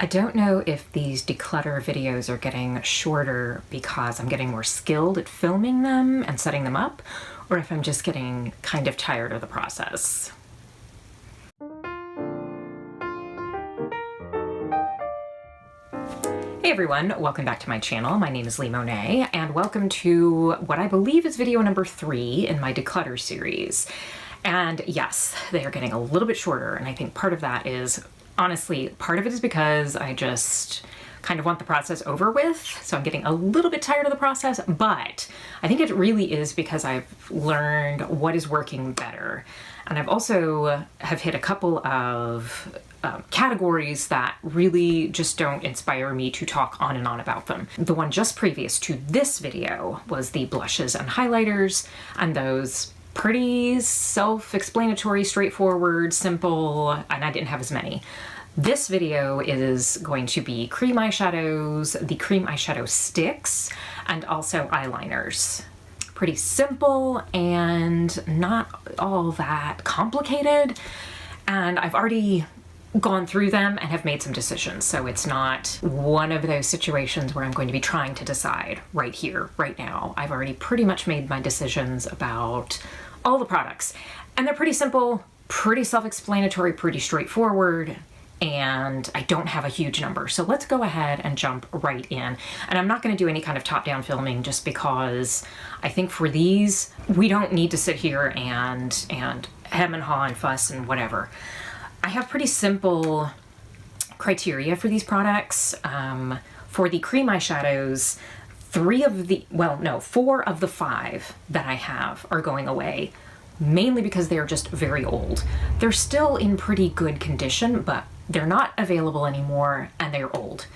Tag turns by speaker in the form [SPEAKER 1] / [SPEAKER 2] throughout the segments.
[SPEAKER 1] I don't know if these declutter videos are getting shorter because I'm getting more skilled at filming them and setting them up, or if I'm just getting kind of tired of the process. Hey everyone, welcome back to my channel. My name is Leigh Monet, and welcome to what I believe is video number 3 in my declutter series. And yes, they are getting a little bit shorter, and I think part of that is, honestly, part of it is because I just kind of want the process over with, so I'm getting a little bit tired of the process, but I think it really is because I've learned what is working better. And I've also have hit a couple of categories that really just don't inspire me to talk on and on about them. The one just previous to this video was the blushes and highlighters, and those pretty self-explanatory, straightforward, simple, and I didn't have as many. This video is going to be cream eyeshadows, the cream eyeshadow sticks, and also eyeliners. Pretty simple and not all that complicated, and I've already gone through them and have made some decisions, so it's not one of those situations where I'm going to be trying to decide right here, right now. I've already pretty much made my decisions about all the products, and they're pretty simple, pretty self-explanatory, pretty straightforward, and I don't have a huge number. So let's go ahead and jump right in. And I'm not going to do any kind of top-down filming just because I think for these, we don't need to sit here and hem and haw and fuss and whatever. I have pretty simple criteria for these products. For the cream eyeshadows, 4 of the 5 that I have are going away, mainly because they're just very old. They're still in pretty good condition, but they're not available anymore and they're old.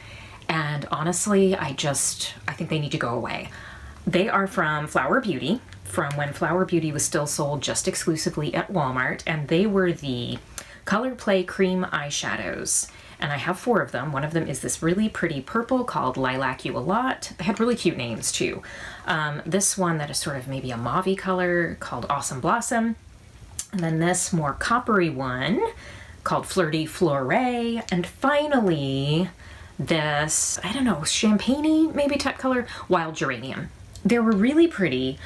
[SPEAKER 1] And honestly, I think they need to go away. They are from Flower Beauty, from when Flower Beauty was still sold just exclusively at Walmart, and they were the Color Play Cream Eyeshadows. And I have 4 of them. One of them is this really pretty purple called Lilac You A Lot. They had really cute names too. This one that is sort of maybe a mauve color called Awesome Blossom. And then this more coppery one called Flirty Fleuret. And finally, this, I don't know, champagne-y maybe type color, Wild Geranium. They were really pretty,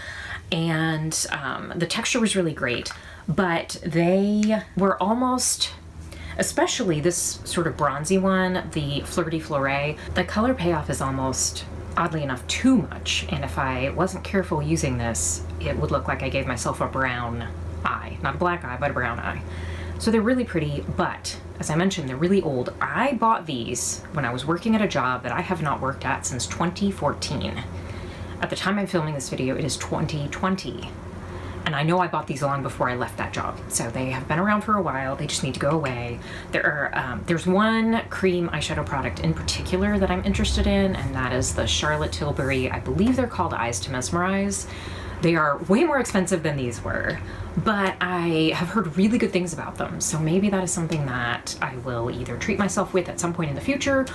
[SPEAKER 1] and the texture was really great, but they were almost, especially this sort of bronzy one, the Flirty Fleuret, the color payoff is almost, oddly enough, too much. And if I wasn't careful using this, it would look like I gave myself a brown eye. Not a black eye, but a brown eye. So they're really pretty, but as I mentioned, they're really old. I bought these when I was working at a job that I have not worked at since 2014. At the time I'm filming this video, it is 2020. And I know I bought these long before I left that job. So they have been around for a while. They just need to go away. There's one cream eyeshadow product in particular that I'm interested in, and that is the Charlotte Tilbury, I believe they're called Eyes to Mesmerize. They are way more expensive than these were, but I have heard really good things about them. So maybe that is something that I will either treat myself with at some point in the future,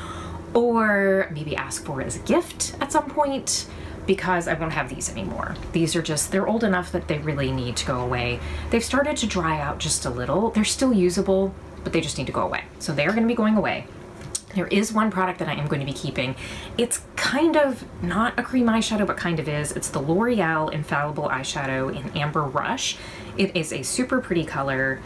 [SPEAKER 1] or maybe ask for as a gift at some point, because I won't have these anymore. These are just, they're old enough that they really need to go away. They've started to dry out just a little. They're still usable, but they just need to go away. So they are going to be going away. There is one product that I am going to be keeping. It's kind of not a cream eyeshadow, but kind of is. It's the L'Oreal Infallible Eyeshadow in Amber Rush. It is a super pretty color.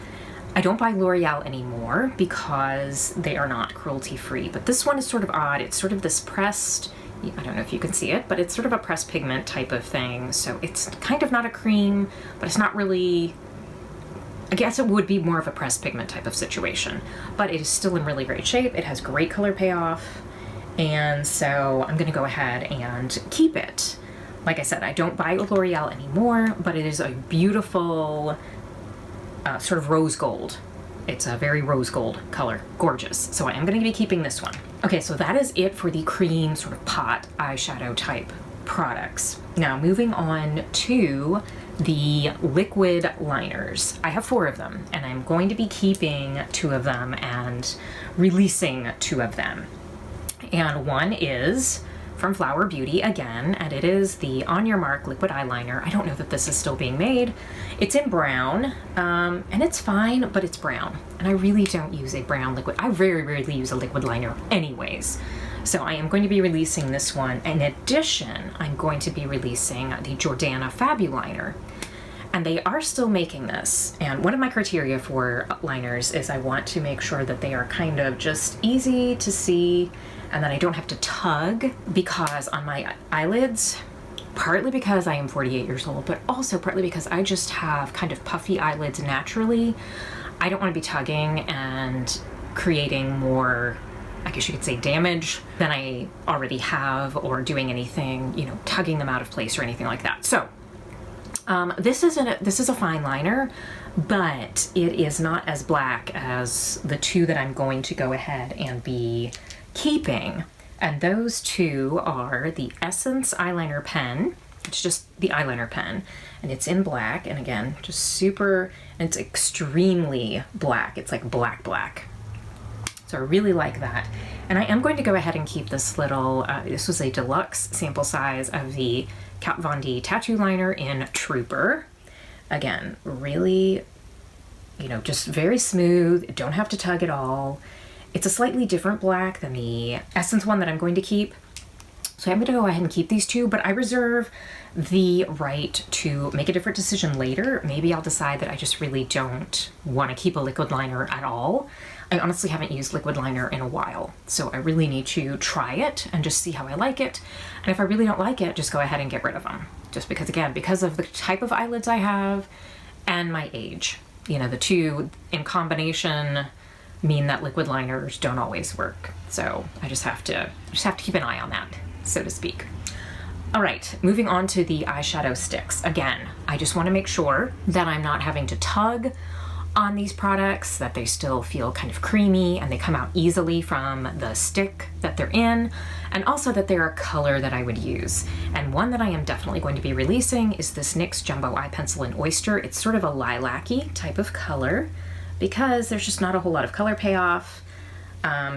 [SPEAKER 1] I don't buy L'Oreal anymore because they are not cruelty-free, but this one is sort of odd. It's sort of this pressed, I don't know if you can see it, but it's sort of a pressed pigment type of thing. So it's kind of not a cream, but it's not really, I guess it would be more of a pressed pigment type of situation, but it is still in really great shape. It has great color payoff, and so I'm gonna go ahead and keep it. Like I said, I don't buy L'Oreal anymore, but it is a beautiful sort of rose gold. It's a very rose gold color, gorgeous. So I am gonna be keeping this one. Okay, so that is it for the cream sort of pot eyeshadow type products. Now moving on to the liquid liners. I have 4 of them, and I'm going to be keeping 2 of them and releasing 2 of them. And one is from Flower Beauty again, and it is the On Your Mark liquid eyeliner. I don't know that this is still being made. It's in brown, and it's fine, but it's brown. And I really don't use a brown liquid. I very rarely use a liquid liner anyways. So I am going to be releasing this one. In addition, I'm going to be releasing the Jordana Fabuliner. And they are still making this. And one of my criteria for liners is I want to make sure that they are kind of just easy to see and that I don't have to tug, because on my eyelids, partly because I am 48 years old, but also partly because I just have kind of puffy eyelids naturally, I don't want to be tugging and creating more, I guess you could say, damage than I already have, or doing anything, you know, tugging them out of place or anything like that. So this is a fine liner, but it is not as black as the two that I'm going to go ahead and be keeping. And those two are the Essence eyeliner pen. It's just the eyeliner pen, and it's in black, and again, just super, and it's extremely black. It's like black. So I really like that. And I am going to go ahead and keep this little, this was a deluxe sample size of the Kat Von D tattoo liner in Trooper. Again, really, you know, just very smooth, don't have to tug at all. It's a slightly different black than the Essence one that I'm going to keep. So I'm going to go ahead and keep these two, but I reserve the right to make a different decision later. Maybe I'll decide that I just really don't want to keep a liquid liner at all. I honestly haven't used liquid liner in a while, so I really need to try it and just see how I like it. And if I really don't like it, just go ahead and get rid of them. Just because, again, because of the type of eyelids I have and my age. You know, the two in combination mean that liquid liners don't always work. So I just have to keep an eye on that, so to speak. All right, moving on to the eyeshadow sticks. Again, I just want to make sure that I'm not having to tug on these products, that they still feel kind of creamy and they come out easily from the stick that they're in, and also that they're a color that I would use. And one that I am definitely going to be releasing is this NYX Jumbo Eye Pencil in Oyster. It's sort of a lilac-y type of color because there's just not a whole lot of color payoff.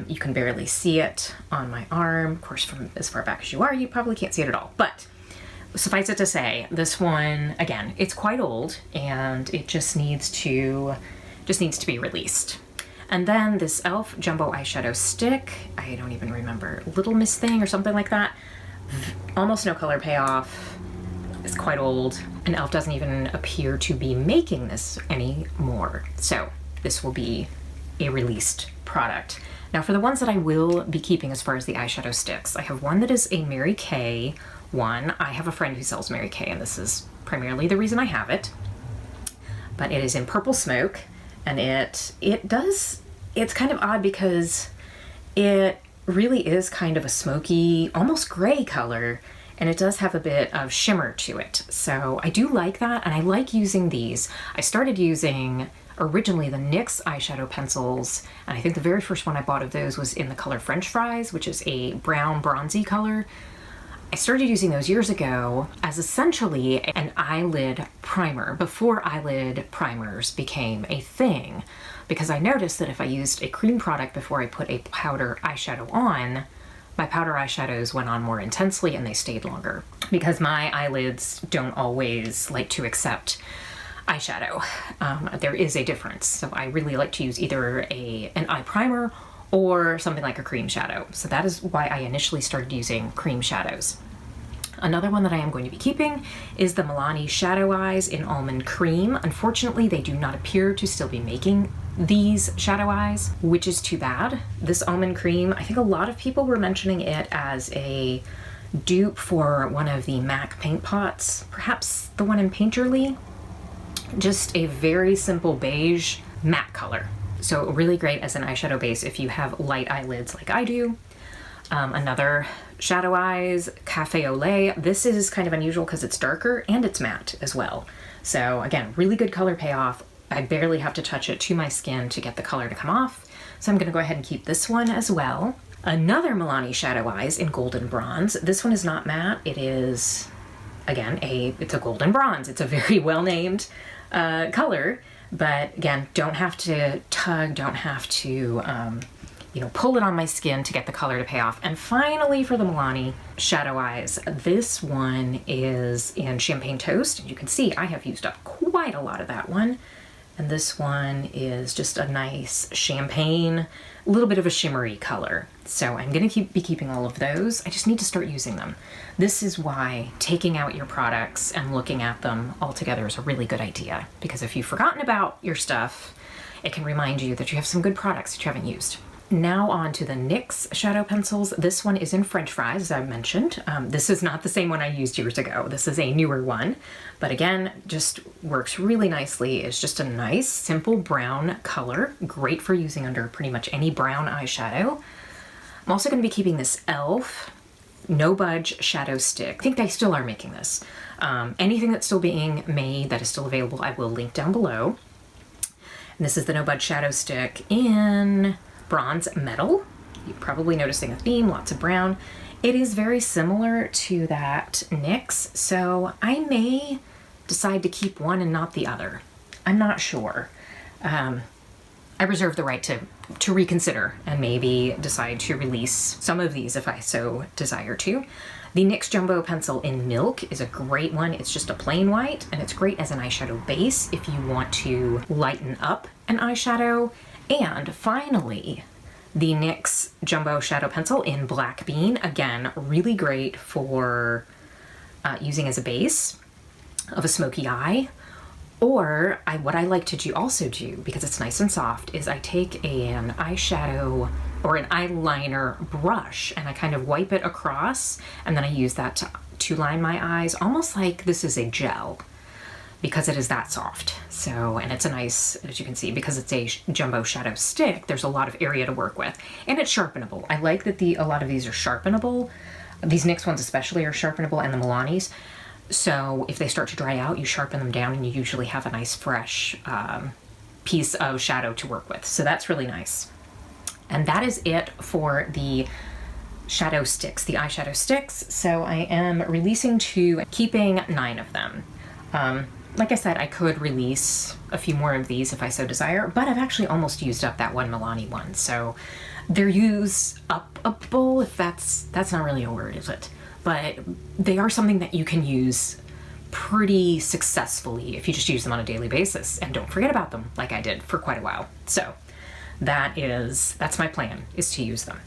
[SPEAKER 1] You can barely see it on my arm. Of course, from as far back as you are, you probably can't see it at all. But suffice it to say, this one, again, it's quite old and it just needs to be released. And then this e.l.f. Jumbo Eyeshadow Stick, I don't even remember, Little Miss Thing or something like that. Almost no color payoff. It's quite old, and e.l.f. doesn't even appear to be making this anymore. So this will be a released product. Now for the ones that I will be keeping as far as the eyeshadow sticks, I have one that is a Mary Kay one. I have a friend who sells Mary Kay, and this is primarily the reason I have it. But it is in Purple Smoke, and it's kind of odd because it really is kind of a smoky, almost gray color, and it does have a bit of shimmer to it. So I do like that, and I like using these. I started using originally the NYX eyeshadow pencils, and I think the very first one I bought of those was in the color French Fries, which is a brown bronzy color. I started using those years ago as essentially an eyelid primer before eyelid primers became a thing, because I noticed that if I used a cream product before I put a powder eyeshadow on, my powder eyeshadows went on more intensely and they stayed longer, because my eyelids don't always like to accept eyeshadow. There is a difference. So I really like to use either an eye primer or something like a cream shadow. So that is why I initially started using cream shadows. Another one that I am going to be keeping is the Milani Shadow Eyes in Almond Cream. Unfortunately, they do not appear to still be making these shadow eyes, which is too bad. This Almond Cream, I think a lot of people were mentioning it as a dupe for one of the MAC paint pots, perhaps the one in Painterly. Just a very simple beige matte color. So really great as an eyeshadow base if you have light eyelids like I do. Another Shadow Eyes, Cafe au Lait. This is kind of unusual because it's darker and it's matte as well. So again, really good color payoff. I barely have to touch it to my skin to get the color to come off. So I'm gonna go ahead and keep this one as well. Another Milani Shadow Eyes in Golden Bronze. This one is not matte. It is, again, it's a golden bronze. It's a very well-named color, but again, don't have to tug, don't have to you know, pull it on my skin to get the color to pay off. And finally for the Milani Shadow Eyes, this one is in Champagne Toast. You can see I have used up quite a lot of that one. And this one is just a nice champagne, a little bit of a shimmery color. So I'm gonna be keeping all of those. I just need to start using them. This is why taking out your products and looking at them all together is a really good idea. Because if you've forgotten about your stuff, it can remind you that you have some good products that you haven't used. Now on to the NYX shadow pencils. This one is in French fries, as I mentioned. This is not the same one I used years ago. This is a newer one, but again, just works really nicely. It's just a nice, simple brown color, great for using under pretty much any brown eyeshadow. I'm also gonna be keeping this e.l.f. No Budge Shadow Stick. I think they still are making this. Anything that's still being made that is still available, I will link down below. And this is the No Budge Shadow Stick in Bronze Metal. You're probably noticing a theme, lots of brown. It is very similar to that NYX, so I may decide to keep one and not the other. I'm not sure. I reserve the right to reconsider and maybe decide to release some of these if I so desire to. The NYX Jumbo Pencil in Milk is a great one. It's just a plain white, and it's great as an eyeshadow base if you want to lighten up an eyeshadow. And finally, the NYX Jumbo Shadow Pencil in Black Bean. Again, really great for using as a base of a smoky eye. Or what I like to also do, because it's nice and soft, is I take an eyeshadow or an eyeliner brush and I kind of wipe it across, and then I use that to line my eyes, almost like this is a gel, because it is that soft. So, and it's a nice, as you can see, because it's a jumbo shadow stick, there's a lot of area to work with, and it's sharpenable. I like that a lot of these are sharpenable. These NYX ones especially are sharpenable, and the Milani's. So if they start to dry out, you sharpen them down and you usually have a nice fresh piece of shadow to work with. So that's really nice. And that is it for the shadow sticks, the eyeshadow sticks. So I am releasing 2, keeping 9 of them. Like I said, I could release a few more of these if I so desire, but I've actually almost used up that one Milani one. So they're use-upable, if that's not really a word, is it? But they are something that you can use pretty successfully if you just use them on a daily basis and don't forget about them like I did for quite a while. So that's my plan, is to use them.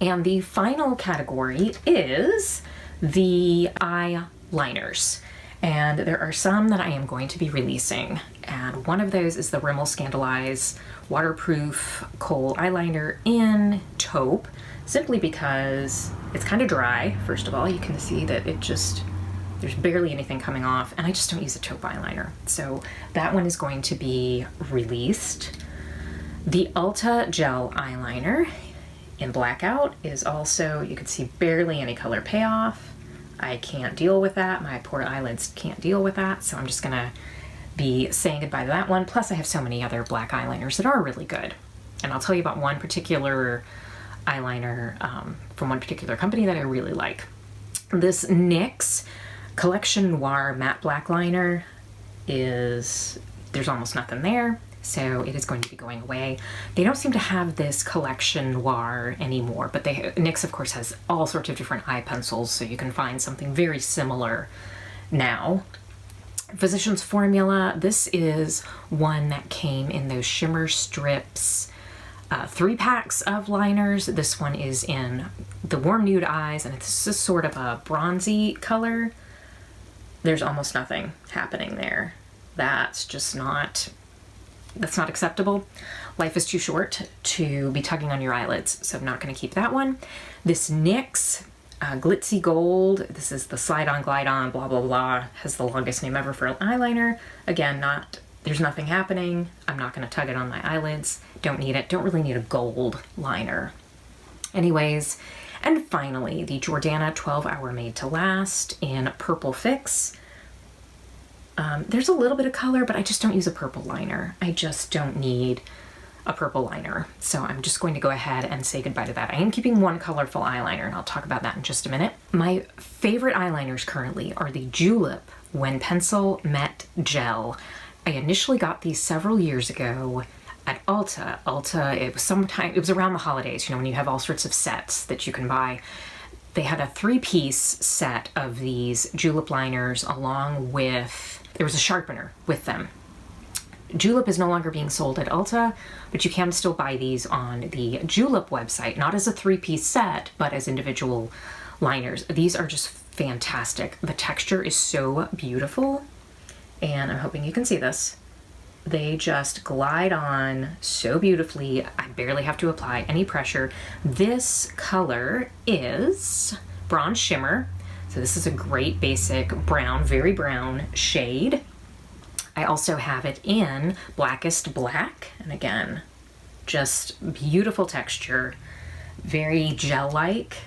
[SPEAKER 1] And the final category is the eyeliners. And there are some that I am going to be releasing. And one of those is the Rimmel Scandaleyes Waterproof Kohl Eyeliner in Taupe, simply because it's kind of dry. First of all, you can see that there's barely anything coming off, and I just don't use a taupe eyeliner. So that one is going to be released. The Ulta Gel Eyeliner in Blackout is also, you can see barely any color payoff. I can't deal with that. My poor eyelids can't deal with that, so I'm just gonna be saying goodbye to that one. Plus I have so many other black eyeliners that are really good. And I'll tell you about one particular eyeliner from one particular company that I really like. This NYX Collection Noir Matte Black Liner there's almost nothing there, so it is going to be going away. They don't seem to have this Collection Noir anymore, but NYX of course has all sorts of different eye pencils, so you can find something very similar now. Physicians Formula, this is one that came in those shimmer strips, 3 packs of liners. This one is in the Warm Nude Eyes, and this is sort of a bronzy color. There's almost nothing happening there. That's not acceptable. Life is too short to be tugging on your eyelids, so I'm not going to keep that one. This NYX Glitzy Gold, this is the Slide On Glide On blah blah blah, has the longest name ever for an eyeliner. Again, there's nothing happening. I'm not going to tug it on my eyelids. Don't need it. Don't really need a gold liner. Anyways, and finally, the Jordana 12 Hour Made to Last in Purple Fix. There's a little bit of color, but I just don't use a purple liner. I just don't need a purple liner. So I'm just going to go ahead and say goodbye to that. I am keeping one colorful eyeliner, and I'll talk about that in just a minute. My favorite eyeliners currently are the Julep When Pencil Met Gel. I initially got these several years ago at Ulta. Ulta, it was around the holidays, you know, when you have all sorts of sets that you can buy. They had a 3-piece set of these julep liners along with, there was a sharpener with them. Julep is no longer being sold at Ulta, but you can still buy these on the Julep website, not as a 3-piece set, but as individual liners. These are just fantastic. The texture is so beautiful, and I'm hoping you can see this. They just glide on so beautifully. I barely have to apply any pressure. This color is Bronze Shimmer. So this is a great basic brown, very brown shade. I also have it in Blackest Black, and again, just beautiful texture, very gel-like,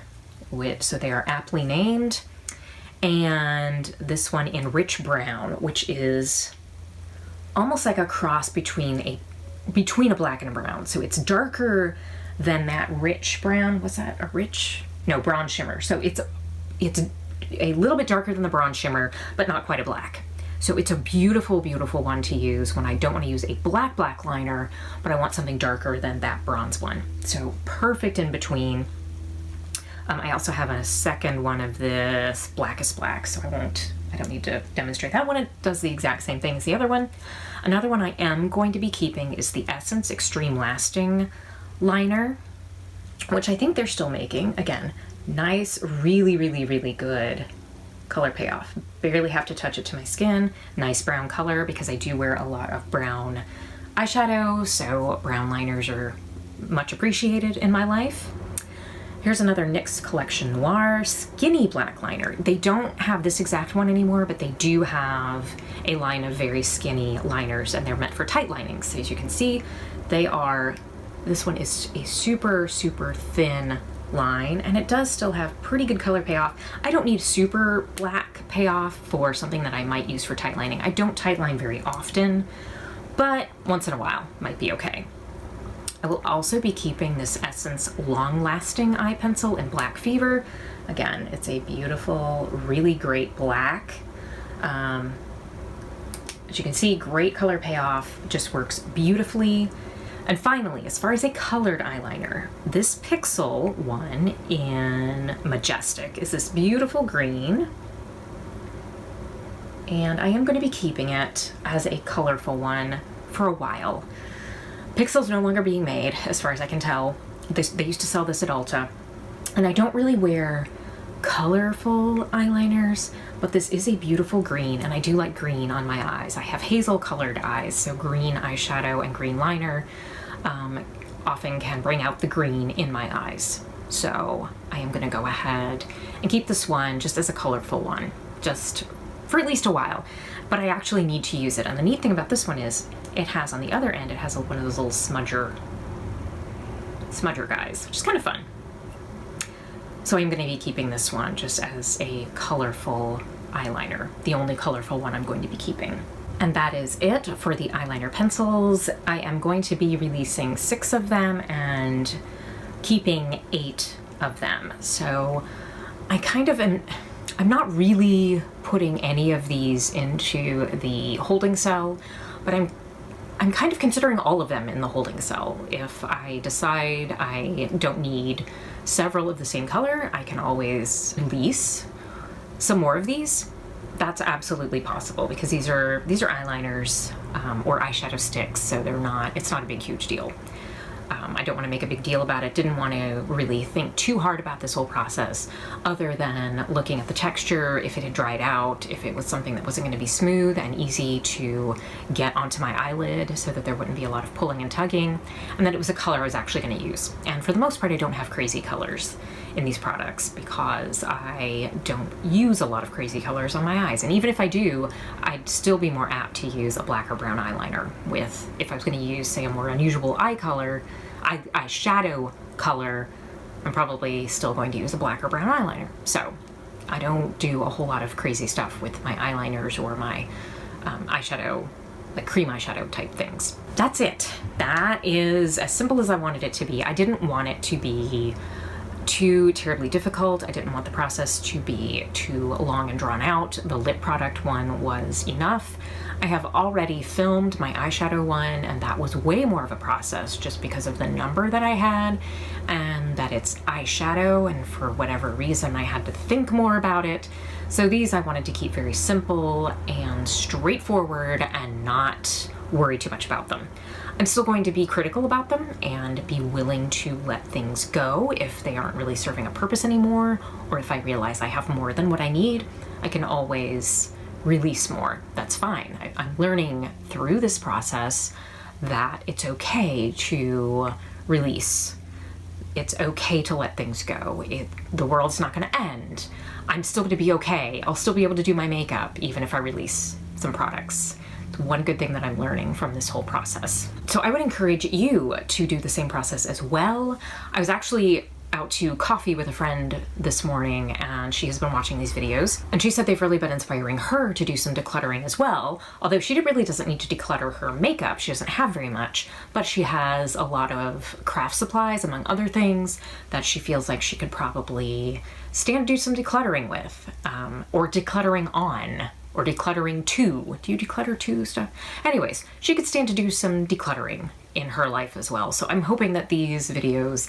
[SPEAKER 1] so they are aptly named. And this one in Rich Brown, which is almost like a cross between a black and a brown. So it's darker than that rich brown. Was that a rich? No, Bronze Shimmer. So it's a little bit darker than the Bronze Shimmer, but not quite a black. So it's a beautiful, beautiful one to use when I don't want to use a black liner, but I want something darker than that bronze one. So perfect in between. I also have a second one of this Blackest Black, so I don't need to demonstrate that one. It does the exact same thing as the other one. Another one I am going to be keeping is the Essence Extreme Lasting liner, which I think they're still making. Again, nice, really, really, really good color payoff. Barely have to touch it to my skin. Nice brown color because I do wear a lot of brown eyeshadow, so brown liners are much appreciated in my life. Here's another NYX Collection Noir Skinny Black Liner. They don't have this exact one anymore, but they do have a line of very skinny liners, and they're meant for tight linings. So as you can see, this one is a super, super thin line, and it does still have pretty good color payoff. I don't need super black payoff for something that I might use for tight lining. I don't tight line very often, but once in a while might be okay. I will also be keeping this Essence Long Lasting Eye Pencil in Black Fever. Again, it's a beautiful, really great black. As you can see, great color payoff, just works beautifully. And finally, as far as a colored eyeliner, this Pixel one in Majestic is this beautiful green. And I am going to be keeping it as a colorful one for a while. Pixel's no longer being made, as far as I can tell. They used to sell this at Ulta. And I don't really wear colorful eyeliners, but this is a beautiful green, and I do like green on my eyes. I have hazel colored eyes, so green eyeshadow and green liner often can bring out the green in my eyes. So I am gonna go ahead and keep this one just as a colorful one, just for at least a while. But I actually need to use it. And the neat thing about this one is it has on the other end, it has one of those little smudger guys, which is kind of fun. So I'm going to be keeping this one just as a colorful eyeliner, the only colorful one I'm going to be keeping. And that is it for the eyeliner pencils. I am going to be releasing 6 of them and keeping 8 of them. So I'm not really putting any of these into the holding cell, but I'm kind of considering all of them in the holding cell. If I decide I don't need several of the same color, I can always release some more of these. That's absolutely possible because these are eyeliners or eyeshadow sticks, so it's not a big huge deal. I don't want to make a big deal about it. Didn't want to really think too hard about this whole process other than looking at the texture, if it had dried out, if it was something that wasn't going to be smooth and easy to get onto my eyelid so that there wouldn't be a lot of pulling and tugging, and that it was a color I was actually going to use. And for the most part, I don't have crazy colors in these products because I don't use a lot of crazy colors on my eyes. And even if I do, I'd still be more apt to use a black or brown eyeliner if I was going to use, say, a more unusual eyeshadow color, I'm probably still going to use a black or brown eyeliner. So I don't do a whole lot of crazy stuff with my eyeliners or my eyeshadow, like cream eyeshadow type things. That's it. That is as simple as I wanted it to be. I didn't want it to be too terribly difficult. I didn't want the process to be too long and drawn out. The lip product one was enough. I have already filmed my eyeshadow one, and that was way more of a process just because of the number that I had and that it's eyeshadow, and for whatever reason I had to think more about it. So these I wanted to keep very simple and straightforward and not worry too much about them. I'm still going to be critical about them and be willing to let things go if they aren't really serving a purpose anymore, or if I realize I have more than what I need. I can always release more. That's fine. I'm learning through this process that it's okay to release. It's okay to let things go. The world's not going to end. I'm still going to be okay. I'll still be able to do my makeup even if I release some products. It's one good thing that I'm learning from this whole process. So I would encourage you to do the same process as well. I was actually out to coffee with a friend this morning, and she has been watching these videos, and she said they've really been inspiring her to do some decluttering as well. Although she really doesn't need to declutter her makeup, she doesn't have very much, but she has a lot of craft supplies, among other things, that she feels like she could probably stand to do some decluttering with, or decluttering on, or decluttering to. Do you declutter to stuff? Anyways, she could stand to do some decluttering in her life as well. So I'm hoping that these videos,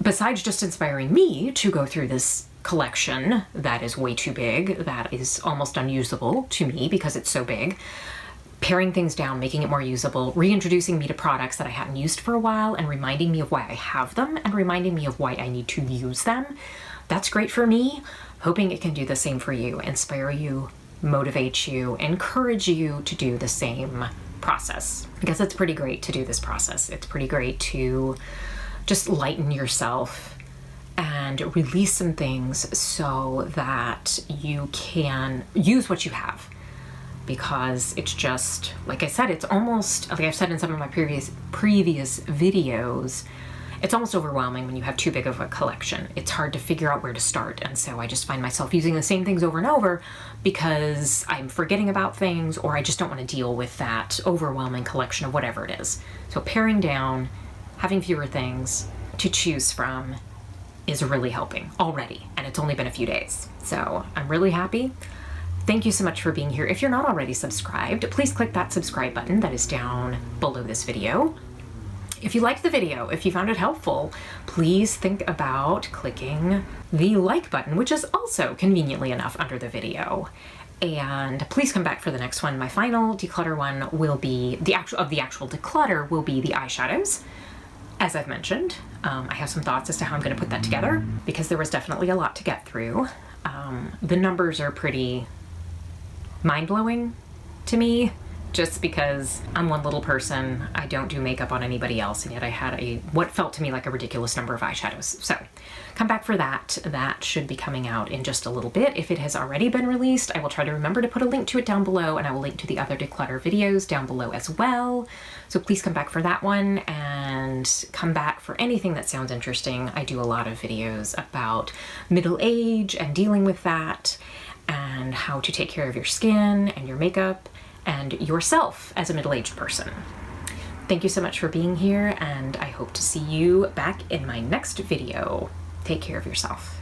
[SPEAKER 1] besides just inspiring me to go through this collection that is way too big, that is almost unusable to me because it's so big, paring things down, making it more usable, reintroducing me to products that I hadn't used for a while, and reminding me of why I have them, and reminding me of why I need to use them. That's great for me. Hoping it can do the same for you, inspire you, motivate you, encourage you to do the same process. Because it's pretty great to do this process. It's pretty great to just lighten yourself and release some things so that you can use what you have. Because it's just, like I said, it's almost, like I've said in some of my previous videos, it's almost overwhelming when you have too big of a collection. It's hard to figure out where to start. And so I just find myself using the same things over and over because I'm forgetting about things, or I just don't want to deal with that overwhelming collection of whatever it is. So paring down, having fewer things to choose from is really helping already. And it's only been a few days. So I'm really happy. Thank you so much for being here. If you're not already subscribed, please click that subscribe button that is down below this video. If you liked the video, if you found it helpful, please think about clicking the like button, which is also conveniently enough under the video. And please come back for the next one. My final declutter one will be, the actual declutter will be the eyeshadows. As I've mentioned, I have some thoughts as to how I'm going to put that together because there was definitely a lot to get through. The numbers are pretty mind-blowing to me, just because I'm one little person. I don't do makeup on anybody else, and yet I had what felt to me like a ridiculous number of eyeshadows. So come back for that. That should be coming out in just a little bit. If it has already been released, I will try to remember to put a link to it down below, and I will link to the other declutter videos down below as well. So please come back for that one, and come back for anything that sounds interesting. I do a lot of videos about middle age and dealing with that, and how to take care of your skin and your makeup and yourself as a middle-aged person. Thank you so much for being here, and I hope to see you back in my next video. Take care of yourself.